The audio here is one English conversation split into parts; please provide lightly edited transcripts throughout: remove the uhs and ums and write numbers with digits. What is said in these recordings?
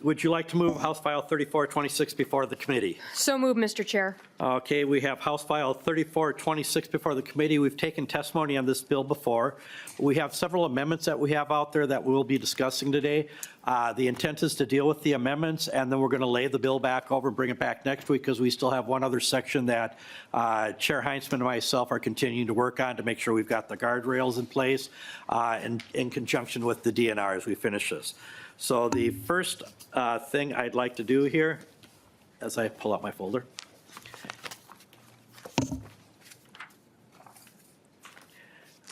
would you like to move House File 3426 before the committee? So moved, Mr. Chair. Okay, we have House File 3426 before the committee. We've taken testimony on this bill before. We have several amendments that we have out there that we'll be discussing today. The intent is to deal with the amendments, and then we're going to lay the bill back over and bring it back next week because we still have one other section that Chair Heinzman and myself are continuing to work on to make sure we've got the guardrails in place in conjunction with the DNR as we finish this. So the first thing I'd like to do here, as I pull out my folder,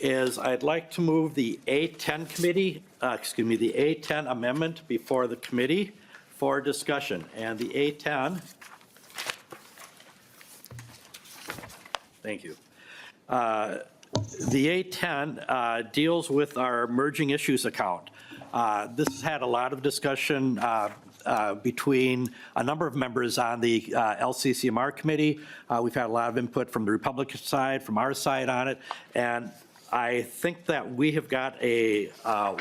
is I'd like to move the A10 committee, the A10 amendment before the committee for discussion. And the A10, thank you. The A10 deals with our emerging issues account. This has had a lot of discussion between a number of members on the LCCMR committee. We've had a lot of input from the Republican side, from our side on it, and I think that we have got a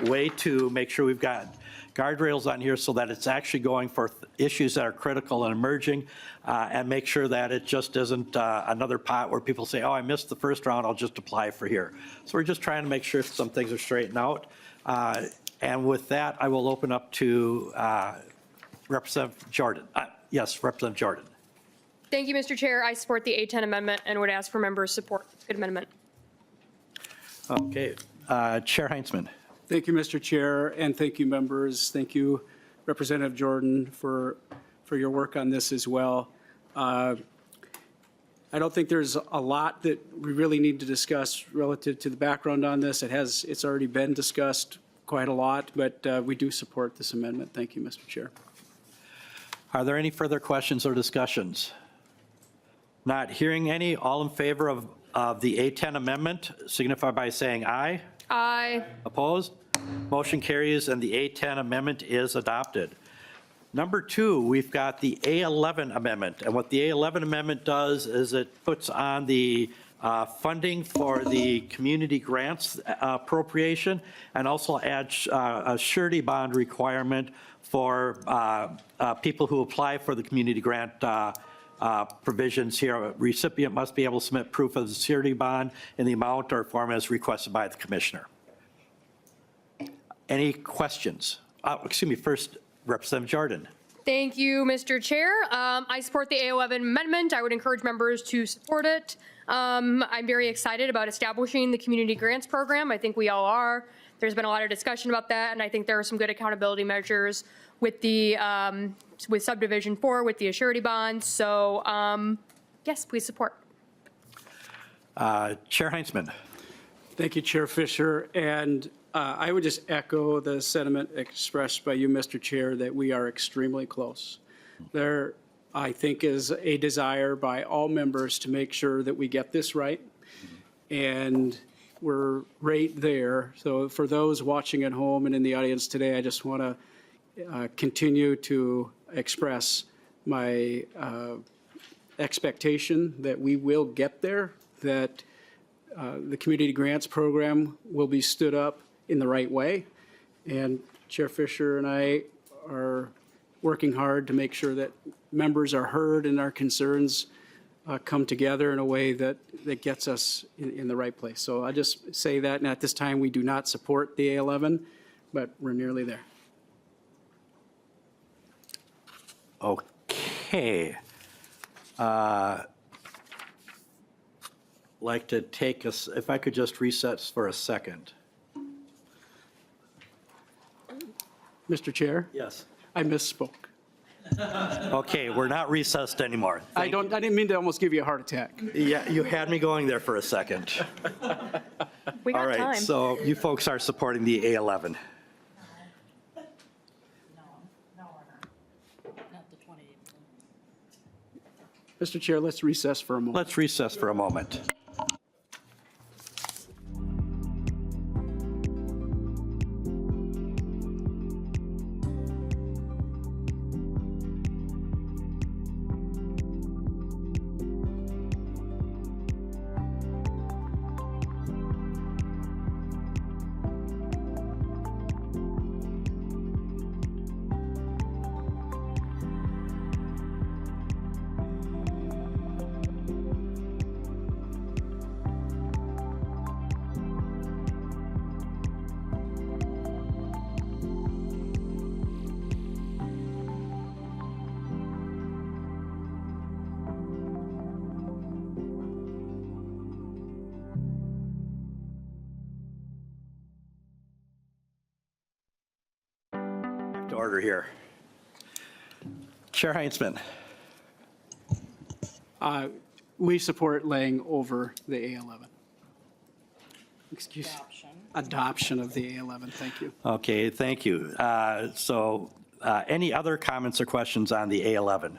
way to make sure we've got guardrails on here so that it's actually going for issues that are critical and emerging, and make sure that it just isn't another pot where people say, oh, I missed the first round, I'll just apply for here. So we're just trying to make sure some things are straightened out. And with that, I will open up to Representative Jordan. Yes, Representative Jordan. Thank you, Mr. Chair. I support the A10 amendment and would ask for members' support. Good amendment. Okay, Chair Heinzman. Thank you, Mr. Chair, and thank you, members. Thank you, Representative Jordan, for your work on this as well. I don't think there's a lot that we really need to discuss relative to the background on this. It's already been discussed quite a lot, but we do support this amendment. Thank you, Mr. Chair. Are there any further questions or discussions? Not hearing any. All in favor of the A10 amendment signify by saying aye. Aye. Opposed? Motion carries and the A10 amendment is adopted. Number two, we've got the A11 amendment. And what the A11 amendment does is it puts on the funding for the community grants appropriation and also adds a surety bond requirement for people who apply for the community grant provisions here. A recipient must be able to submit proof of the surety bond in the amount or form as requested by the commissioner. Any questions? Excuse me, first, Representative Jordan. Thank you, Mr. Chair. I support the A11 amendment. I would encourage members to support it. I'm very excited about establishing the community grants program. I think we all are. There's been a lot of discussion about that, and I think there are some good accountability measures with the with subdivision 4 with the surety bonds. So yes, please support. Chair Heinzman. Thank you, Chair Fisher. And I would just echo the sentiment expressed by you, Mr. Chair, that we are extremely close. There, I think, is a desire by all members to make sure that we get this right. And we're right there. So for those watching at home and in the audience today, I just want to continue to express my expectation that we will get there, that the community grants program will be stood up in the right way. And Chair Fisher and I are working hard to make sure that members are heard and our concerns come together in a way that gets us in the right place. So I just say that, and at this time we do not support the A11, but we're nearly there. Okay. Like to take us, if I could just reset for a second. Mr. Chair? Yes. I misspoke. Okay, we're not recessed anymore. I didn't mean to almost give you a heart attack. Yeah, you had me going there for a second. We got All right, time. so you folks are supporting the A11. No, we're not. Not the 28. Mr. Chair, let's recess for a moment. Let's recess for a moment. order here. Chair Heinzman. We support laying over the A11. Excuse, adoption of the A11, thank you. Okay, thank you. Any other comments or questions on the A11?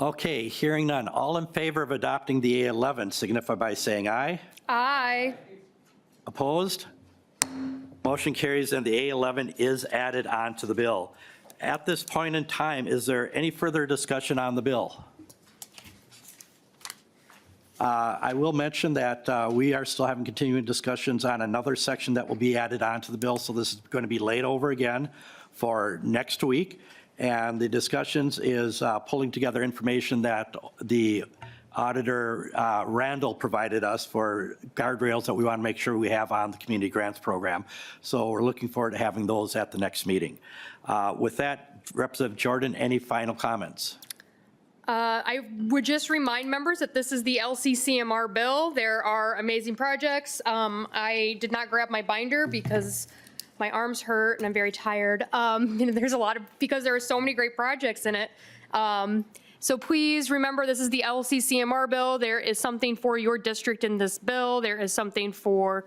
Okay, hearing none. All in favor of adopting the A11 signify by saying aye. Aye. Opposed? Motion carries and the A11 is added on to the bill. At this point in time, is there any further discussion on the bill? I will mention that we are still having continuing discussions on another section that will be added on to the bill, so this is going to be laid over again for next week. And the discussions is pulling together information that the Auditor Randall provided us for guardrails that we want to make sure we have on the community grants program. So we're looking forward to having those at the next meeting. With that, Representative Jordan, any final comments? I would just remind members that this is the LCCMR bill. There are amazing projects. I did not grab my binder because my arms hurt and I'm very tired. There's a lot of, because there are so many great projects in it. So please remember, this is the LCCMR bill. There is something for your district in this bill. There is something for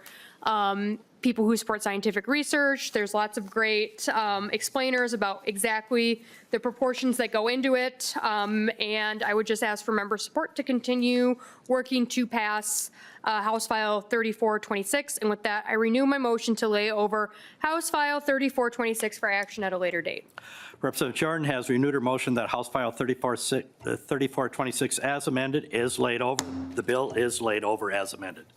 people who support scientific research. There's lots of great explainers about exactly the proportions that go into it. And I would just ask for member support to continue working to pass House File 3426. And with that, I renew my motion to lay over House File 3426 for action at a later date. Representative Jordan has renewed her motion that House File 3426 as amended is laid over. The bill is laid over as amended.